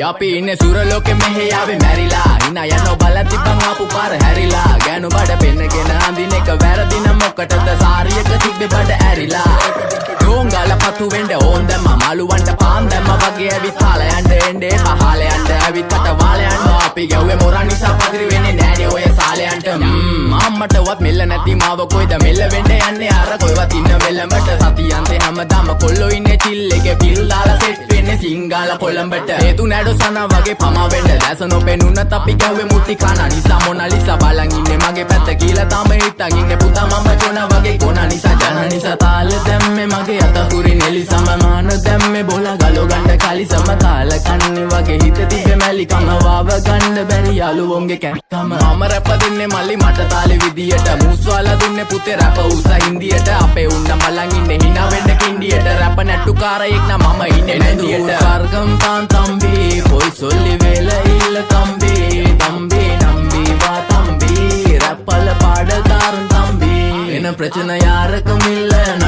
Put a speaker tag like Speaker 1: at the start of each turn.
Speaker 1: අපි ඉන්නේ සුරලෝකෙ මෙහෙ ආවේ මැරිලා හිනා යනෝ බලද්දි බං ආපු පාර හැරිලා ගෑනු බඩ පෙන්නගෙන අඳින එක වැරදි නම් මොකටද සාරියක තිබ්බේ බඩ ඇරිලා ඩෝංගල පතු වෙන්න ඕන් දැම්ම මාළුවන්ට පාන් දැම්ම වගේ ඇවිත් හාල යන්න එන්නේ පහල යන්න ඇවිත් කට වාල යන්න අපි ගැව්වේ මොරා නිසා පදිරි වෙන්නේ නෑනේ ඔය සාලයන්ට අම්මටවත් මෙල්ල නැති මාව කොයිද මෙල්ල වෙන්න යන්නේ අර කොයිවත් ඉන්න වෙලමට සතියන්තේ හැමදාම කොල්ලෝ ඉන්නේ චිල් එකේ පිල් දාලා සෙට් වෙන්නේ සිංගාල කොළඹට හේතු නැඩෝ සනා වගේ පමා වෙන්න දැස නොපෙනුනත් අපි ගැව්වේ මුටි කන නිසා මොනාලිසා බලන් ඉන්නේ මගේ පැත්ත කියලා තාම හිටන් ඉන්නේ පුතා මම ජොනා වගේ කොනා නිසා ජන නිසා තාල දැම්මේ මගේ අතකුරින් එලි සමමාන දැම්මේ බෝලා ගලෝ ගන්න කලි සමතාල කන්නේ වගේ හිත තිබ්බේ මැලි කම වාව ගන්න බැරි යාළුවෝන්ගේ කැක්කම මම රැප දෙන්නේ මල්ලි මට තාලේ විදියට මූස්වාලා දුන්නේ පුතේ රැප උස හින්දියට අපේ උන්නම් බලන් ඉන්නේ hina වෙන්න කින්ඩියට රැප නැට්ටුකාරයෙක් නම් මම ඉන්නේ නැන්දියට ස්වර්ගම් තාන් තම්බි போய் சொல்லி வேலை இல்ல தம்பி தம்பி நம்பி வா தம்பி ரப்பல பாடல் தாரும் தம்பி என்ன பிரச்சனை யாருக்கும் இல்ல